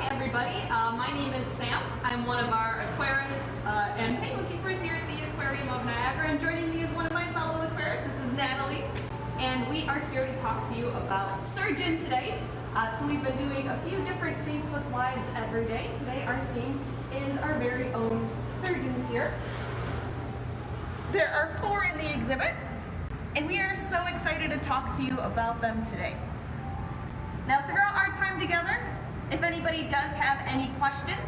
everybody. My name is Sam. I'm one of our aquarists and penguin keepers here at the Aquarium of Niagara, and joining me is one of my fellow aquarists. This is Natalie, and we are here to talk to you about sturgeon today. So we've been doing a few different Facebook Lives every day. Today our theme is our very own sturgeons here. There are 4 in the exhibit, and we are so excited to talk to you about them today. Now, throughout our time together, if anybody does have any questions,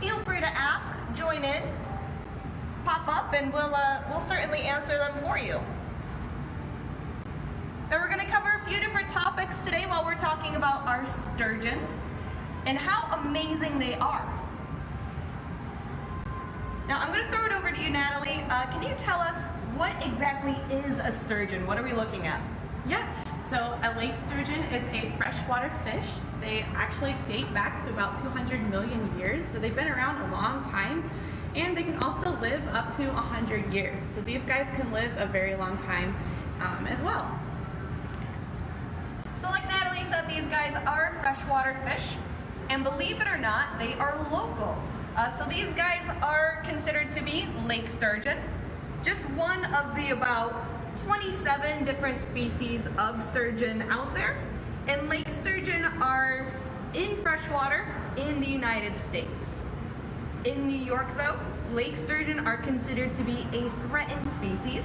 feel free to ask, join in, pop up, and we'll certainly answer them for you. Now, we're going to cover a few different topics today while we're talking about our sturgeons and how amazing they are. Now, I'm going to throw it over to you, Natalie. Can you tell us what exactly is a sturgeon? What are we looking at? Yeah, so a lake sturgeon is a freshwater fish. They actually date back to about 200 million years, so they've been around a long time, and they can also live up to 100 years. So these guys can live a very long time as well. So like Natalie said, these guys are freshwater fish, and believe it or not, they are local. So these guys are considered to be lake sturgeon, just one of the about 27 different species of sturgeon out there. And lake sturgeon are in freshwater in the United States. In New York, though, lake sturgeon are considered to be a threatened species,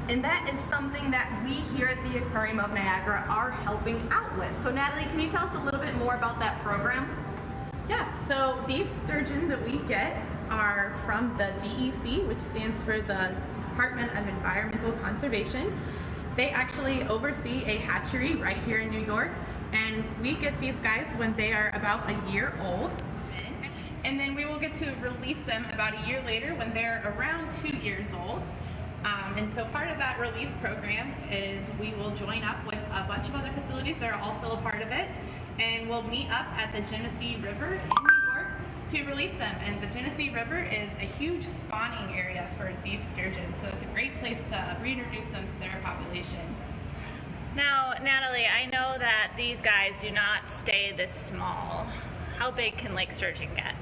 and that is something that we here at the Aquarium of Niagara are helping out with. So Natalie, can you tell us a little bit more about that program? Yeah, so these sturgeon that we get are from the DEC, which stands for the Department of Environmental Conservation. They actually oversee a hatchery right here in New York, and we get these guys when they are about a year old, and then we will get to release them about a year later when they're around 2 years old. And so part of that release program is we will join up with a bunch of other facilities that are also a part of it, and we'll meet up at the Genesee River in New York to release them. And the Genesee River is a huge spawning area for these sturgeon, so it's a great place to reintroduce them to their population. Now, Natalie, I know that these guys do not stay this small. How big can lake sturgeon get?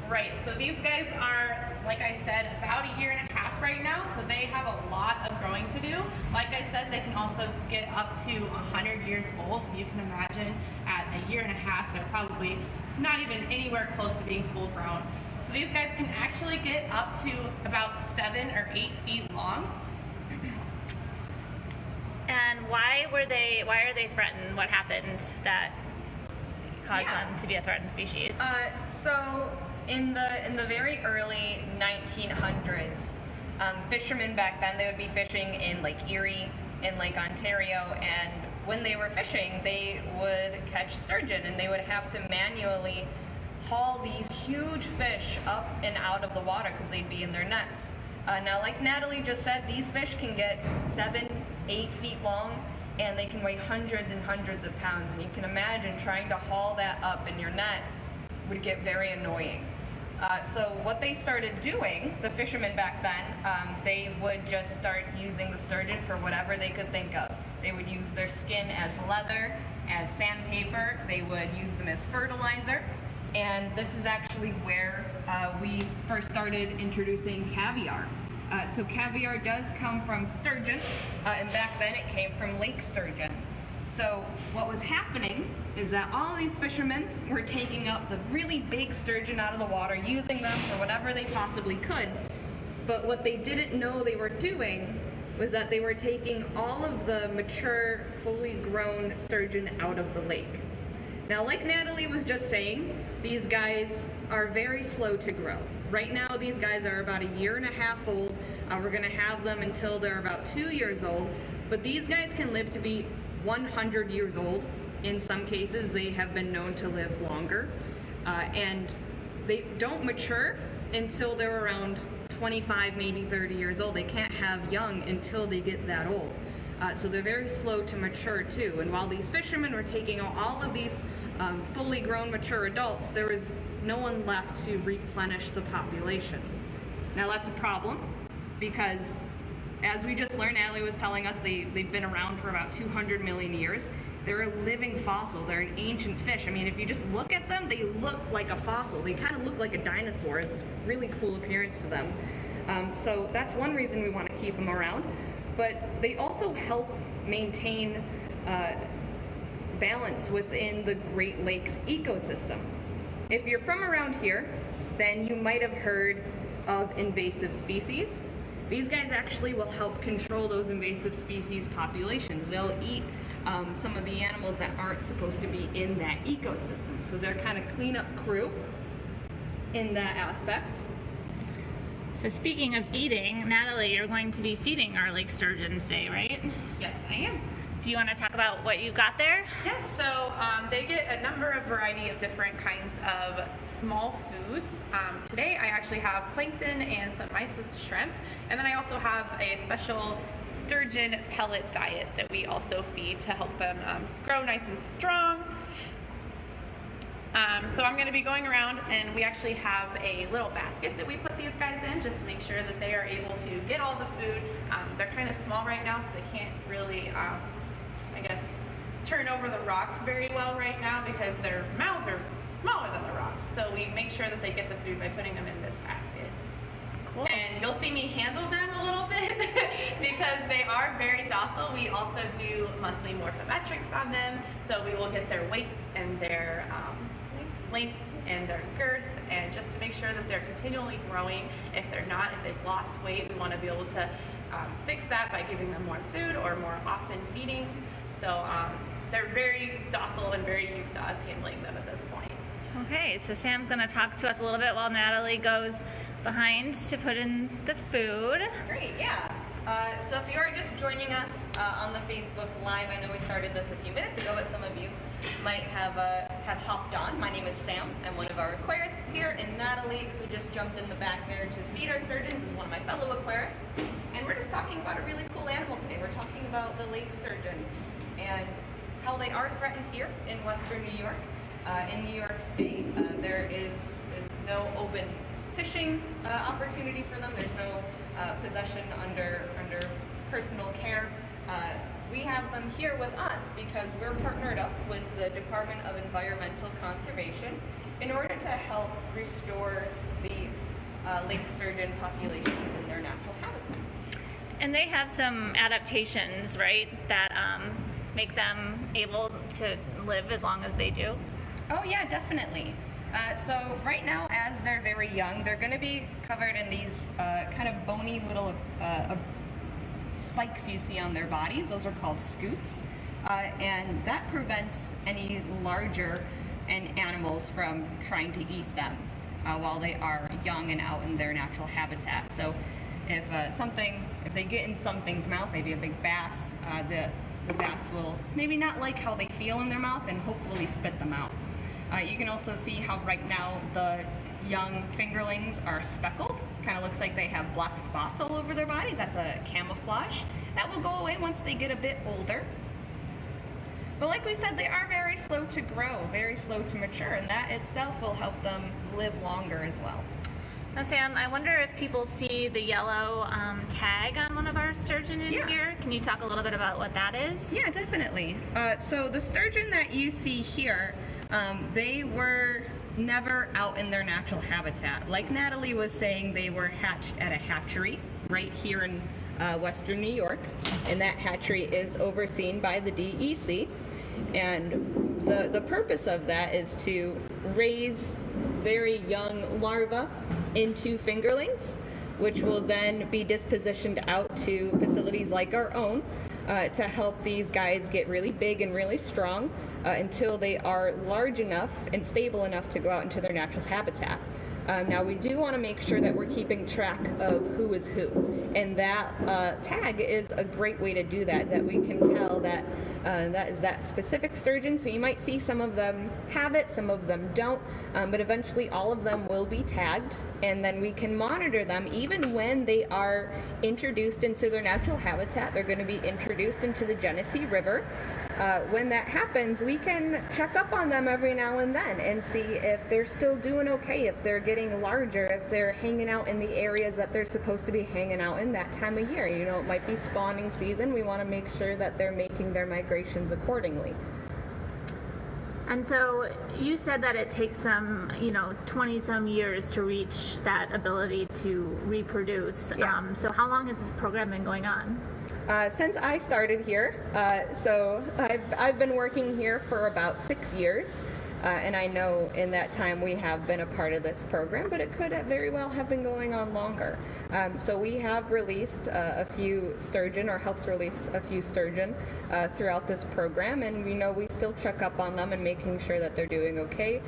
Right, so these guys are, like I said, about a year and a half right now, so they have a lot of growing to do. Like I said, they can also get up to 100 years old, so you can imagine at a year and a half, they're probably not even anywhere close to being full grown. So these guys can actually get up to about 7 or 8 feet long. And why are they threatened? What happened that caused them to be a threatened species? So in the very early 1900s, fishermen back then, they would be fishing in Lake Erie, in Lake Ontario, and when they were fishing, they would catch sturgeon, and they would have to manually haul these huge fish up and out of the water because they'd be in their nets. Now, like Natalie just said, these fish can get 7, 8 feet long, and they can weigh hundreds and hundreds of pounds, and you can imagine trying to haul that up in your net would get very annoying. So what they started doing, the fishermen back then, they would just start using the sturgeon for whatever they could think of. They would use their skin as leather, as sandpaper, they would use them as fertilizer, and this is actually where we first started introducing caviar. So caviar does come from sturgeon, and back then it came from lake sturgeon. So what was happening is that all of these fishermen were taking up the really big sturgeon out of the water, using them for whatever they possibly could. But what they didn't know they were doing was that they were taking all of the mature, fully grown sturgeon out of the lake. Now, like Natalie was just saying, these guys are very slow to grow. Right now, these guys are about a year and a half old. We're gonna have them until they're about 2 years old. But these guys can live to be 100 years old. In some cases, they have been known to live longer. And they don't mature until they're around 25, maybe 30 years old. They can't have young until they get that old. So they're very slow to mature too. And while these fishermen were taking all of these fully grown mature adults, there was no one left to replenish the population. Now that's a problem because, as we just learned, Natalie was telling us they've been around for about 200 million years, They're a living fossil. They're an ancient fish. I mean, if you just look at them, they look like a fossil. They kind of look like a dinosaur. It's a really cool appearance to them. So that's one reason we want to keep them around. But they also help maintain balance within the Great Lakes ecosystem. If you're from around here, then you might have heard of invasive species. These guys actually will help control those invasive species populations. They'll eat some of the animals that aren't supposed to be in that ecosystem. So they're kind of cleanup crew in that aspect. So speaking of eating, Natalie, you're going to be feeding our lake sturgeon today, right? Yes, I am. Do you want to talk about what you got there? Yes, so they get a number of variety of different kinds of small foods. Today I actually have plankton and some mysis shrimp, and then I also have a special sturgeon pellet diet that we also feed to help them grow nice and strong. So I'm going to be going around, and we actually have a little basket that we put these guys in just to make sure that they are able to get all the food. They're kind of small right now, so they can't really, I guess, turn over the rocks very well right now because their mouths are smaller than the rocks. So we make sure that they get the food by putting them in this basket. Cool. And you'll see me handle them a little bit because they are very docile. We also do monthly morphometrics on them, so we will get their weights and their length and their girth, and just to make sure that they're continually growing. If they're not, if they've lost weight, we want to be able to fix that by giving them more food or more often feedings. So they're very docile and very used to us handling them at this point. Okay, so Sam's going to talk to us a little bit while Natalie goes behind to put in the food. Great, yeah. So if you are just joining us on the Facebook Live, I know we started this a few minutes ago, but some of you might have hopped on. My name is Sam. I'm one of our aquarists here, and Natalie, who just jumped in the back there to feed our sturgeons, is one of my fellow aquarists. And we're just talking about a really cool animal today. We're talking about the lake sturgeon and how they are threatened here in western New York. In New York State, there is no open fishing opportunity for them. There's no possession under personal care. We have them here with us because we're partnered up with the Department of Environmental Conservation in order to help restore the lake sturgeon populations in their natural habitat. And they have some adaptations, right, that make them able to live as long as they do? Oh yeah, definitely. So right now, as they're very young, they're going to be covered in these kind of bony little spikes you see on their bodies. Those are called scutes, and that prevents any larger animals from trying to eat them while they are young and out in their natural habitat. So if they get in something's mouth, maybe a big bass, the bass will maybe not like how they feel in their mouth and hopefully spit them out. You can also see how right now the young fingerlings are speckled. Kind of looks like they have black spots all over their bodies. That's a camouflage. That will go away once they get a bit older. But like we said, they are very slow to grow, very slow to mature, and that itself will help them live longer as well. Now, Sam, I wonder if people see the yellow tag on one of our sturgeon in here. Can you talk a little bit about what that is? Yeah, definitely. So the sturgeon that you see here, they were never out in their natural habitat. Like Natalie was saying, they were hatched at a hatchery right here in western New York, and that hatchery is overseen by the DEC. And the purpose of that is to raise very young larvae into fingerlings, which will then be dispositioned out to facilities like our own to help these guys get really big and really strong until they are large enough and stable enough to go out into their natural habitat. Now we do want to make sure that we're keeping track of who is who, and that tag is a great way to do that, that we can tell that that is that specific sturgeon. So you might see some of them have it, some of them don't, but eventually all of them will be tagged, and then we can monitor them even when they are introduced into their natural habitat. They're going to be introduced into the Genesee River. When that happens, we can check up on them every now and then and see if they're still doing okay, if they're getting larger, if they're hanging out in the areas that they're supposed to be hanging out in that time of year. You know, it might be spawning season. We want to make sure that they're making their migrations accordingly. And so you said that it takes them, 20 some years to reach that ability to reproduce. Yeah. So how long has this program been going on? Since I started here, so I've been working here for about 6 years, and I know in that time we have been a part of this program, but it could very well have been going on longer. So we have released a few sturgeon, or helped release a few sturgeon throughout this program, and we still check up on them and making sure that they're doing okay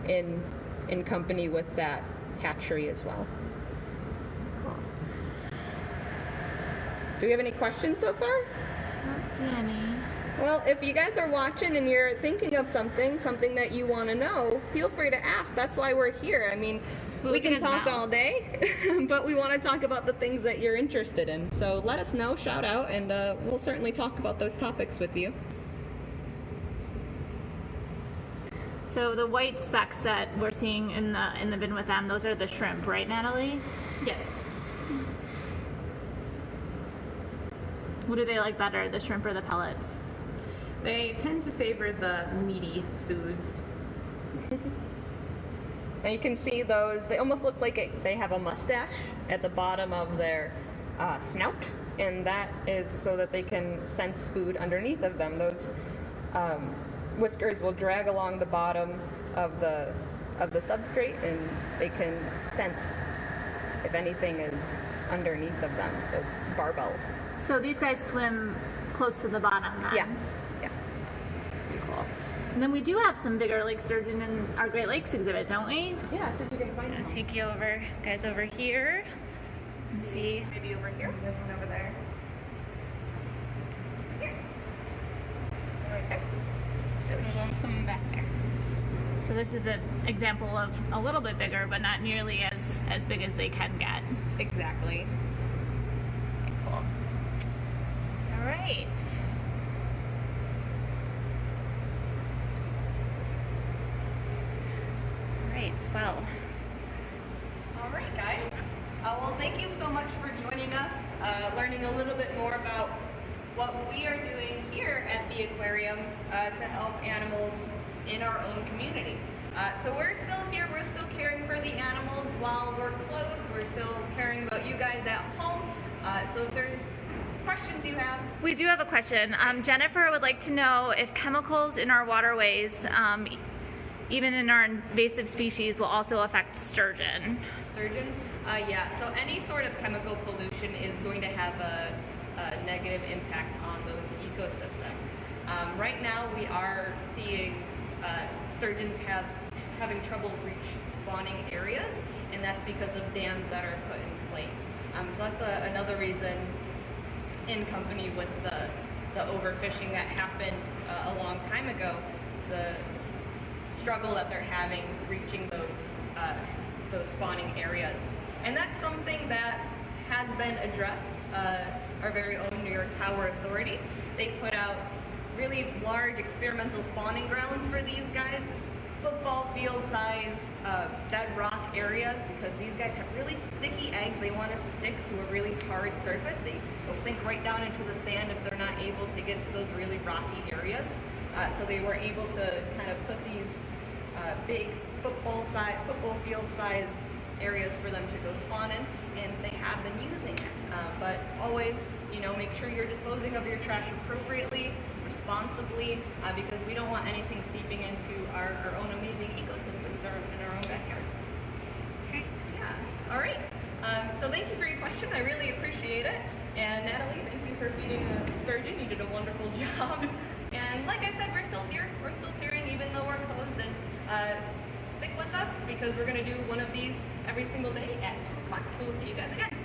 in company with that hatchery as well. Do we have any questions so far? I don't see any. Well, if you guys are watching and you're thinking of something that you want to know, feel free to ask. That's why we're here. I mean, we can talk all day, but we want to talk about the things that you're interested in. So let us know, shout out, and we'll certainly talk about those topics with you. So the white specks that we're seeing in the bin with them, those are the shrimp, right, Natalie? Yes. What do they like better, the shrimp or the pellets? They tend to favor the meaty foods. And you can see those, they almost look like they have a mustache at the bottom of their snout, and that is so that they can sense food underneath of them. Those whiskers will drag along the bottom of the substrate, and they can sense if anything is underneath of them, those barbels. So these guys swim close to the bottom then? Yes, yes. Pretty cool. And then we do have some bigger lake sturgeon in our Great Lakes exhibit, don't we? Yeah, see if you can find I'll it. take you over, guys, over here and see. Maybe over here. There's one over there. Here. Okay. So we'll go and swim back there. So this is an example of a little bit bigger, but not nearly as big as they can get. Exactly. Okay, cool. All right. All right, well. All right, guys. Well, thank you so much for joining us, learning a little bit more about what we are doing here at the aquarium to help animals in our own community. So we're still here, we're still caring for the animals while we're closed, we're still caring about you guys at home. So if there's questions you have. We do have a question. Jennifer would like to know if chemicals in our waterways, even in our invasive species, will also affect sturgeon. Sturgeon? Yeah, so any sort of chemical pollution is going to have a negative impact on those ecosystems. Right now we are seeing sturgeons having trouble reach spawning areas, and that's because of dams that are put in place. So that's another reason, in company with the overfishing that happened a long time ago, the struggle that they're having reaching those spawning areas. And that's something that has been addressed. Our very own New York Tower Authority, they put out really large experimental spawning grounds for these guys, football field size bedrock areas, because these guys have really sticky eggs. They want to stick to a really hard surface. They'll sink right down into the sand if they're not able to get to those really rocky areas. So they were able to kind of put these big football field size areas for them to go spawn in, and they have been using it. But always, make sure you're disposing of your trash appropriately, responsibly, because we don't want anything seeping into our own amazing ecosystems or in our own backyard. Okay. Yeah. All right. So thank you for your question. I really appreciate it. And Natalie, thank you for feeding the sturgeon. You did a wonderful job. And like I said, we're still here. We're still caring even though we're closed. And stick with us because we're going to do one of these every single day at 2 o'clock. So we'll see you guys again.